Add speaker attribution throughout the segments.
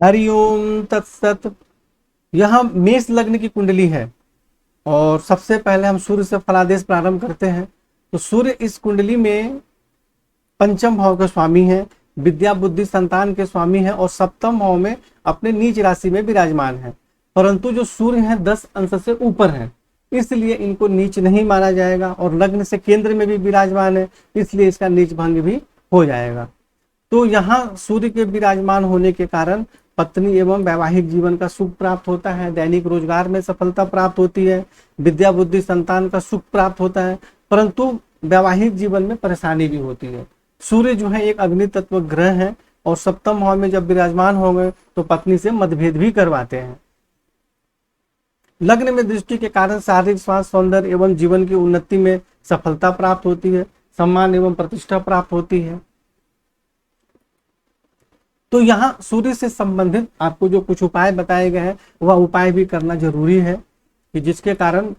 Speaker 1: हरिओम तत्सत। यह मेष लग्न की कुंडली है और सबसे पहले हम सूर्य से फलादेश प्रारंभ करते हैं। तो सूर्य इस कुंडली में पंचम भाव के स्वामी है, विद्या बुद्धि संतान के स्वामी है और सप्तम भाव में अपने नीच राशि में विराजमान है। परंतु जो सूर्य है 10 अंश से ऊपर है, इसलिए इनको नीच नहीं माना जाएगा और लग्न से केंद्र में भी विराजमान है, इसलिए इसका नीच भंग भी हो जाएगा। तो यहाँ सूर्य के विराजमान होने के कारण पत्नी एवं वैवाहिक जीवन का सुख प्राप्त होता है, दैनिक रोजगार में सफलता प्राप्त होती है, विद्या बुद्धि संतान का सुख प्राप्त होता है, परंतु वैवाहिक जीवन में परेशानी भी होती है। सूर्य जो है एक अग्नि तत्व ग्रह है और सप्तम भाव में जब विराजमान हो गए तो पत्नी से मतभेद भी करवाते हैं। लग्न में दृष्टि के कारण शारीरिक स्वास्थ्य, सौंदर्य एवं जीवन की उन्नति में सफलता प्राप्त होती है, सम्मान एवं प्रतिष्ठा प्राप्त होती है। तो यहाँ सूर्य से संबंधित आपको जो कुछ उपाय बताए गए हैं वह उपाय भी करना जरूरी है कि जिसके कारण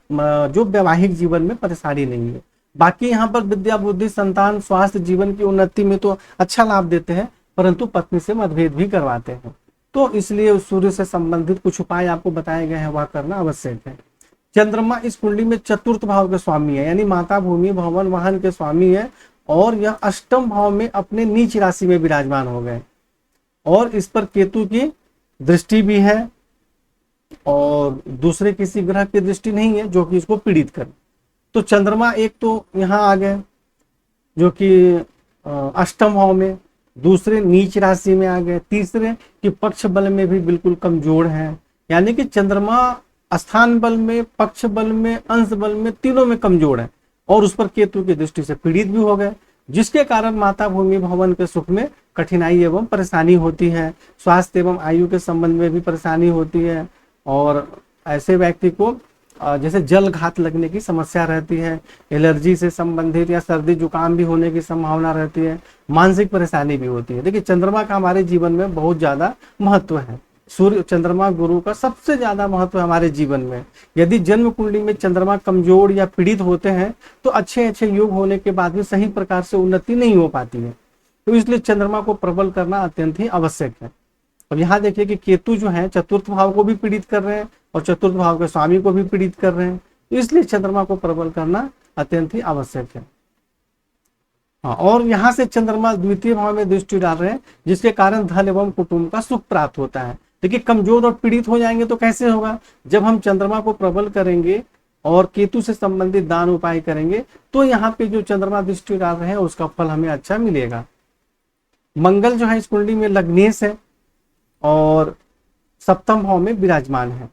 Speaker 1: जो वैवाहिक जीवन में परेशानी नहीं है। बाकी यहाँ पर विद्या बुद्धि संतान स्वास्थ्य जीवन की उन्नति में तो अच्छा लाभ देते हैं, परंतु पत्नी से मतभेद भी करवाते हैं। तो इसलिए सूर्य से संबंधित कुछ उपाय आपको बताए गए हैं, वह करना आवश्यक है। चंद्रमा इस कुंडली में चतुर्थ भाव के स्वामी है, यानी माता भूमि भवन वाहन के स्वामी है और यह अष्टम भाव में अपने नीच राशि में विराजमान हो गए और इस पर केतु की दृष्टि भी है और दूसरे किसी ग्रह की दृष्टि नहीं है जो कि इसको पीड़ित करे। तो चंद्रमा एक तो यहाँ आ गए जो कि अष्टम भाव में, दूसरे नीच राशि में आ गए, तीसरे कि पक्ष बल में भी बिल्कुल कमजोर है, यानी कि चंद्रमा स्थान बल में, पक्ष बल में, अंश बल में, तीनों में कमजोर है और उस पर केतु की दृष्टि से पीड़ित भी हो गए, जिसके कारण माता भूमि भवन के सुख में कठिनाई एवं परेशानी होती है, स्वास्थ्य एवं आयु के संबंध में भी परेशानी होती है और ऐसे व्यक्ति को जैसे जल घात लगने की समस्या रहती है, एलर्जी से संबंधित या सर्दी जुकाम भी होने की संभावना रहती है, मानसिक परेशानी भी होती है। देखिए चंद्रमा का हमारे जीवन में बहुत ज्यादा महत्व है। सूर्य चंद्रमा गुरु का सबसे ज्यादा महत्व हमारे जीवन में। यदि जन्म कुंडली में चंद्रमा कमजोर या पीड़ित होते हैं तो अच्छे अच्छे योग होने के बाद भी सही प्रकार से उन्नति नहीं हो पाती है। तो इसलिए चंद्रमा को प्रबल करना अत्यंत ही आवश्यक है। अब यहाँ देखिए कि केतु जो है चतुर्थ भाव को भी पीड़ित कर रहे हैं और चतुर्थ भाव के स्वामी को भी पीड़ित कर रहे हैं, इसलिए चंद्रमा को प्रबल करना अत्यंत ही आवश्यक है। हाँ, और यहाँ से चंद्रमा द्वितीय भाव में दृष्टि डाल रहे हैं, जिसके कारण धन एवं कुटुंब का सुख प्राप्त होता है। देखिए कमजोर और पीड़ित हो जाएंगे तो कैसे होगा, जब हम चंद्रमा को प्रबल करेंगे और केतु से संबंधित दान उपाय करेंगे तो यहाँ पे जो चंद्रमा दृष्टि डाल रहे हैं उसका फल हमें अच्छा मिलेगा। मंगल जो है इस कुंडली में लग्नेश है और सप्तम भाव में विराजमान है,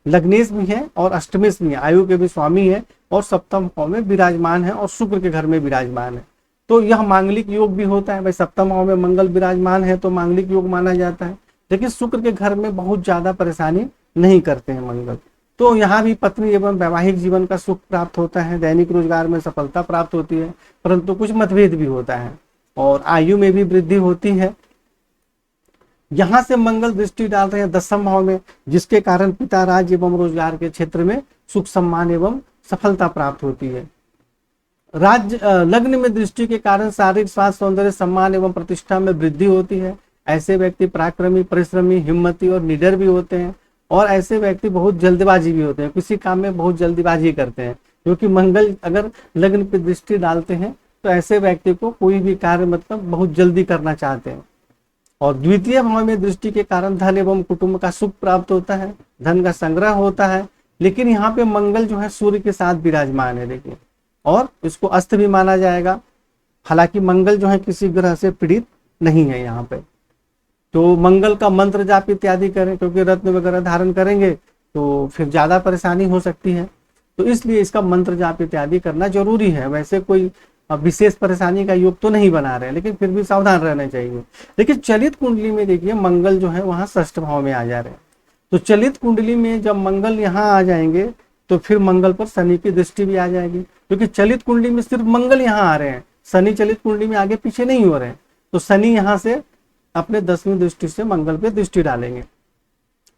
Speaker 1: लग्नेश भी है और अष्टमेश भी है, आयु के भी स्वामी है और सप्तम भाव में विराजमान है और शुक्र के घर में विराजमान है। तो यह मांगलिक योग भी होता है। भाई सप्तम भाव में मंगल विराजमान है तो मांगलिक योग माना जाता है, लेकिन शुक्र के घर में बहुत ज्यादा परेशानी नहीं करते हैं मंगल। तो यहाँ भी पत्नी एवं वैवाहिक जीवन का सुख प्राप्त होता है, दैनिक रोजगार में सफलता प्राप्त होती है, परंतु कुछ मतभेद भी होता है और आयु में भी वृद्धि होती है। यहाँ से मंगल दृष्टि डाल रहे हैं दसम भाव में, जिसके कारण पिता राज्य एवं रोजगार के क्षेत्र में सुख सम्मान एवं सफलता प्राप्त होती है। राज्य लग्न में दृष्टि के कारण शारीरिक स्वास्थ्य, सौंदर्य, सम्मान एवं प्रतिष्ठा में वृद्धि होती है। ऐसे व्यक्ति पराक्रमी, परिश्रमी, हिम्मती और निडर भी होते हैं और ऐसे व्यक्ति बहुत जल्दबाजी भी होते हैं, किसी काम में बहुत जल्दबाजी करते हैं, क्योंकि मंगल अगर लग्न पर दृष्टि डालते हैं तो ऐसे व्यक्ति को कोई भी कार्य मतलब बहुत जल्दी करना चाहते हैं। और द्वितीय भाव में दृष्टि के कारण धन एवं कुटुंब का सुख प्राप्त होता है, धन का संग्रह होता है, लेकिन यहाँ पे मंगल जो है सूर्य के साथ विराजमान है देखिए, और इसको अस्त भी माना जाएगा। हालांकि मंगल जो है किसी ग्रह से पीड़ित नहीं है यहाँ पे। तो मंगल का मंत्र जाप इत्यादि करें, क्योंकि रत्न वगैरह धारण करेंगे तो फिर ज्यादा परेशानी हो सकती है, तो इसलिए इसका मंत्र जाप इत्यादि करना जरूरी है। वैसे कोई विशेष परेशानी का योग तो नहीं बना रहे, लेकिन फिर भी सावधान रहना चाहिए। लेकिन चलित कुंडली में देखिए मंगल जो है वहां षष्ठ भाव में आ जा रहे हैं, तो चलित कुंडली में जब मंगल यहाँ आ जाएंगे तो फिर मंगल पर शनि की दृष्टि भी आ जाएगी, क्योंकि चलित कुंडली में सिर्फ मंगल यहाँ आ रहे हैं, शनि चलित कुंडली में आगे पीछे नहीं हो रहे हैं। तो शनि यहाँ से अपने 10वीं दृष्टि से मंगल पे दृष्टि डालेंगे,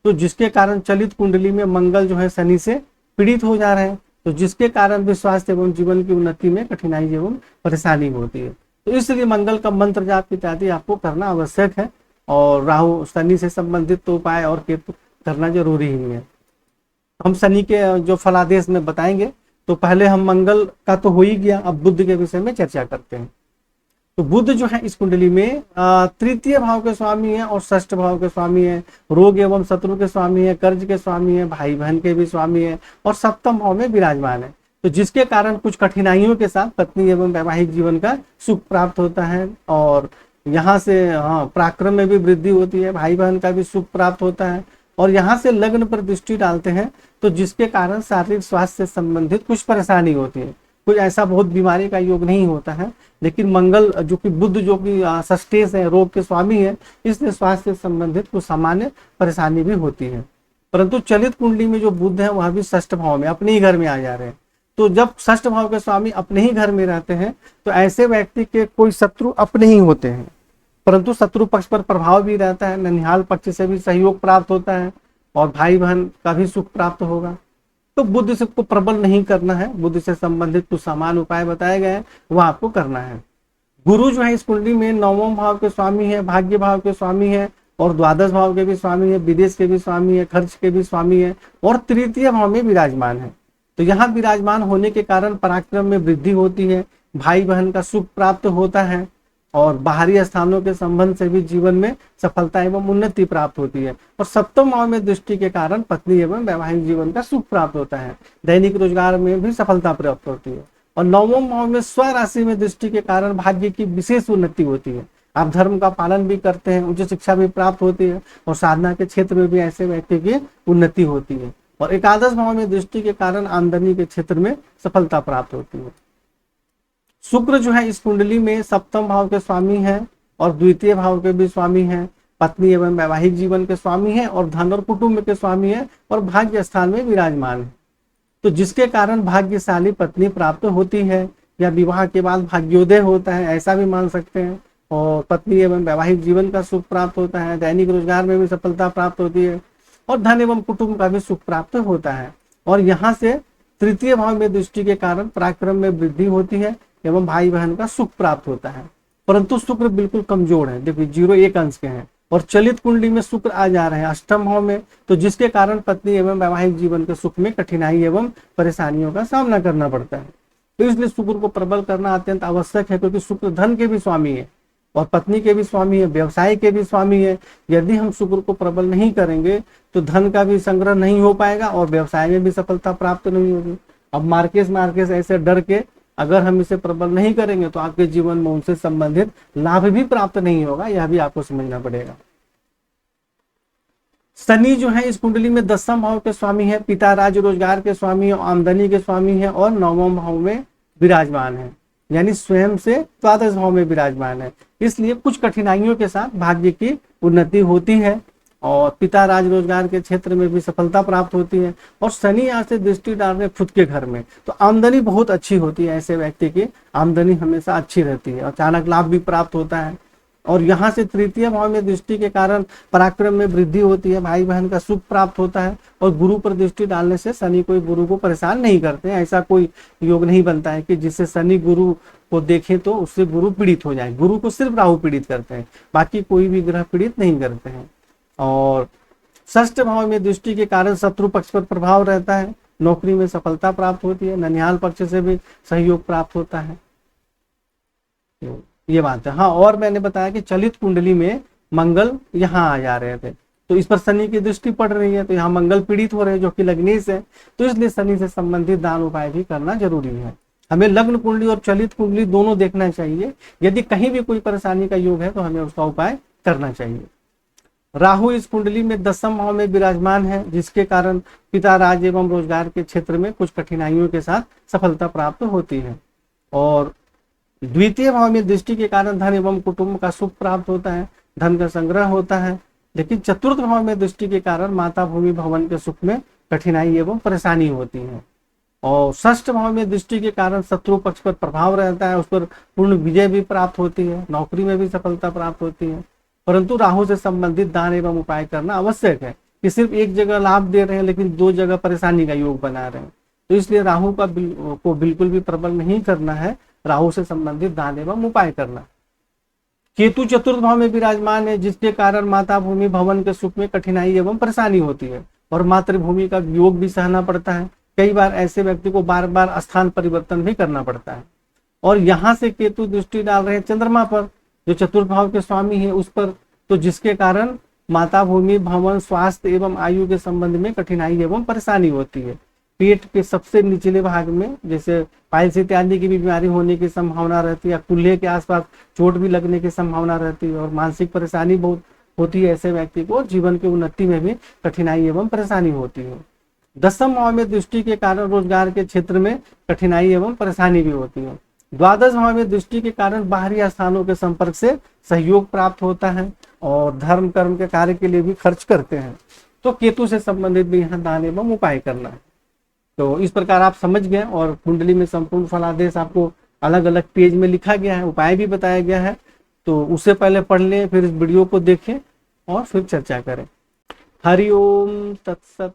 Speaker 1: तो जिसके कारण चलित कुंडली में मंगल जो है शनि से पीड़ित हो जा रहे हैं, तो जिसके कारण भी स्वास्थ्य एवं जीवन की उन्नति में कठिनाई एवं परेशानी होती है। तो इसलिए मंगल का मंत्र जाप इत्यादि आपको करना आवश्यक है और राहु शनि से संबंधित तो उपाय और केतु करना जरूरी ही है। हम शनि के जो फलादेश में बताएंगे, तो पहले हम मंगल का तो हो ही गया, अब बुध के विषय में चर्चा करते हैं। तो बुध जो है इस कुंडली में तृतीय भाव के स्वामी है और षष्ठ भाव के स्वामी है, रोग एवं शत्रु के स्वामी है, कर्ज के स्वामी है, भाई बहन के भी स्वामी है और सप्तम भाव में विराजमान है। तो जिसके कारण कुछ कठिनाइयों के साथ पत्नी एवं वैवाहिक जीवन का सुख प्राप्त होता है और यहाँ से पराक्रम में भी वृद्धि होती है, भाई बहन का भी सुख प्राप्त होता है और यहाँ से लग्न पर दृष्टि डालते हैं, तो जिसके कारण शारीरिक स्वास्थ्य से संबंधित कुछ परेशानी होती है। कुछ ऐसा बहुत बीमारी का योग नहीं होता है, लेकिन मंगल जो कि बुध जो कि षष्ठेश है, रोग के स्वामी है, इसलिए स्वास्थ्य से संबंधित कुछ सामान्य परेशानी भी होती है। परंतु चलित कुंडली में जो बुध है वह भी षष्ठ भाव में अपने ही घर में आ जा रहे हैं। तो जब षष्ठ भाव के स्वामी अपने ही घर में रहते हैं, तो ऐसे व्यक्ति के कोई शत्रु अपने ही होते हैं, परंतु शत्रु पक्ष पर प्रभाव भी रहता है, ननिहाल पक्ष से भी सहयोग प्राप्त होता है और भाई बहन का भी सुख प्राप्त होगा। तो बुद्ध से को प्रबल नहीं करना है, बुद्ध से संबंधित कुछ समान उपाय बताए गए हैं, वह आपको करना है। गुरु जो है इस कुंडली में नवम भाव के स्वामी है, भाग्य भाव के स्वामी है और द्वादश भाव के भी स्वामी है, विदेश के भी स्वामी है, खर्च के भी स्वामी है और तृतीय भाव में विराजमान है। तो यहाँ विराजमान होने के कारण पराक्रम में वृद्धि होती है, भाई बहन का सुख प्राप्त होता है और बाहरी स्थानों के संबंध से भी जीवन में सफलता एवं उन्नति प्राप्त होती है और सप्तम भाव में दृष्टि के कारण पत्नी एवं वैवाहिक जीवन का सुख प्राप्त होता है, दैनिक रोजगार में भी सफलता प्राप्त होती है और नवम भाव में स्व राशि में दृष्टि के कारण भाग्य की विशेष उन्नति होती है। आप धर्म का पालन भी करते हैं, उच्च शिक्षा भी प्राप्त होती है और साधना के क्षेत्र में भी ऐसे व्यक्ति की उन्नति होती है और एकादश भाव में दृष्टि के कारण आमदनी के क्षेत्र में सफलता प्राप्त होती है। शुक्र जो है इस कुंडली में सप्तम भाव के स्वामी है और द्वितीय भाव के भी स्वामी है, पत्नी एवं वैवाहिक जीवन के स्वामी है और धन और कुटुंब के स्वामी है और भाग्य स्थान में विराजमान है। तो जिसके कारण भाग्यशाली पत्नी प्राप्त होती है या विवाह के बाद भाग्योदय होता है, ऐसा भी मान सकते हैं और पत्नी एवं वैवाहिक जीवन का सुख प्राप्त होता है, दैनिक रोजगार में भी सफलता प्राप्त होती है और धन एवं कुटुंब का भी सुख प्राप्त होता है और यहाँ से तृतीय भाव में दृष्टि के कारण पराक्रम में वृद्धि होती है एवं भाई बहन का सुख प्राप्त होता है। परंतु शुक्र बिल्कुल कमजोर है, देखिए 0-1 अंश के हैं और चलित कुंडली में शुक्र आ जा रहे हैं अष्टम भाव में, तो जिसके कारण पत्नी एवं वैवाहिक जीवन के सुख में कठिनाई एवं परेशानियों का सामना करना पड़ता है। तो इसलिए शुक्र को प्रबल करना अत्यंत आवश्यक है, क्योंकि शुक्र धन के भी स्वामी है और पत्नी के भी स्वामी है, व्यवसाय के भी स्वामी है। यदि हम शुक्र को प्रबल नहीं करेंगे तो धन का भी संग्रह नहीं हो पाएगा और व्यवसाय में भी सफलता प्राप्त नहीं होगी। अब मार्केट ऐसे डर के अगर हम इसे प्रबल नहीं करेंगे तो आपके जीवन में उनसे संबंधित लाभ भी प्राप्त नहीं होगा, यह भी आपको समझना पड़ेगा। शनि जो है इस कुंडली में 10वें भाव के स्वामी है, पिता राज रोजगार के स्वामी है, आमदनी के स्वामी है और 9वें भाव में विराजमान है, यानी स्वयं से द्वादश भाव में विराजमान है। इसलिए कुछ कठिनाइयों के साथ भाग्य की उन्नति होती है और पिता राज रोजगार के क्षेत्र में भी सफलता प्राप्त होती है और शनि यहाँ से दृष्टि डाल रहे खुद के घर में, तो आमदनी बहुत अच्छी होती है। ऐसे व्यक्ति की आमदनी हमेशा अच्छी रहती है, अचानक लाभ भी प्राप्त होता है और यहाँ से तृतीय भाव में दृष्टि के कारण पराक्रम में वृद्धि होती है, भाई बहन का सुख प्राप्त होता है और गुरु पर दृष्टि डालने से शनि कोई गुरु को परेशान नहीं करते हैं। ऐसा कोई योग नहीं बनता है कि जिससे शनि गुरु को देखे तो उससे गुरु पीड़ित हो जाए। गुरु को सिर्फ राहु पीड़ित करते हैं, बाकी कोई भी ग्रह पीड़ित नहीं करते हैं। और षष्ठ भाव में दृष्टि के कारण शत्रु पक्ष पर प्रभाव रहता है, नौकरी में सफलता प्राप्त होती है, ननिहाल पक्ष से भी सहयोग प्राप्त होता है, ये बात है। हाँ, और मैंने बताया कि चलित कुंडली में मंगल यहाँ आ जा रहे थे, तो इस पर शनि की दृष्टि पड़ रही है, तो यहाँ मंगल पीड़ित हो रहे हैं जो कि लग्नेश है, तो इसलिए शनि से संबंधित दान उपाय भी करना जरूरी है। हमें लग्न कुंडली और चलित कुंडली दोनों देखना चाहिए, यदि कहीं भी कोई परेशानी का योग है तो हमें उसका उपाय करना चाहिए। राहु इस कुंडली में 10वें भाव में विराजमान है, जिसके कारण पिता राज एवं रोजगार के क्षेत्र में कुछ कठिनाइयों के साथ सफलता प्राप्त होती है और द्वितीय भाव में दृष्टि के कारण धन एवं कुटुंब का सुख प्राप्त होता है, धन का संग्रह होता है। लेकिन चतुर्थ भाव में दृष्टि के कारण माता भूमि भवन के सुख में कठिनाई एवं परेशानी होती है और षष्ठ भाव में दृष्टि के कारण शत्रु पक्ष पर प्रभाव रहता है, उस पर पूर्ण विजय भी प्राप्त होती है, नौकरी में भी सफलता प्राप्त होती है। परंतु राहु से संबंधित दान एवं उपाय करना आवश्यक है कि सिर्फ एक जगह लाभ दे रहे हैं लेकिन 2 जगह परेशानी का योग बना रहे हैं, तो इसलिए राहु को बिल्कुल भी प्रबल नहीं करना है, राहु से संबंधित दान एवं उपाय करना। केतु चतुर्थ भाव में विराजमान है, जिसके कारण माता भूमि भवन के सुख में कठिनाई एवं परेशानी होती है और मातृभूमि का वियोग भी सहना पड़ता है। कई बार ऐसे व्यक्ति को बार बार स्थान परिवर्तन भी करना पड़ता है। और यहाँ से केतु दृष्टि डाल रहे हैं चंद्रमा पर, जो चतुर्थ भाव के स्वामी है उस पर, तो जिसके कारण माता भूमि भवन स्वास्थ्य एवं आयु के संबंध में कठिनाई एवं परेशानी होती है। पेट के सबसे निचले भाग में जैसे पाइल्स इत्यादि की भी बीमारी होने की संभावना रहती है, कूल्हे के आसपास चोट भी लगने की संभावना रहती है और मानसिक परेशानी बहुत होती है ऐसे व्यक्ति को। जीवन की उन्नति में भी कठिनाई एवं परेशानी होती है। दसम भाव में दृष्टि के कारण रोजगार के क्षेत्र में कठिनाई एवं परेशानी भी होती है। द्वादश भाव में दृष्टि के कारण बाहरी स्थानों के संपर्क से सहयोग प्राप्त होता है और धर्म कर्म के कार्य के लिए भी खर्च करते हैं। तो केतु से संबंधित भी यहाँ दान एवं उपाय करना है। तो इस प्रकार आप समझ गए और कुंडली में संपूर्ण फलादेश आपको अलग अलग पेज में लिखा गया है, उपाय भी बताया गया है। तो उससे पहले पढ़ लें, फिर इस वीडियो को देखें और फिर चर्चा करें। हरि ओम तत्सत।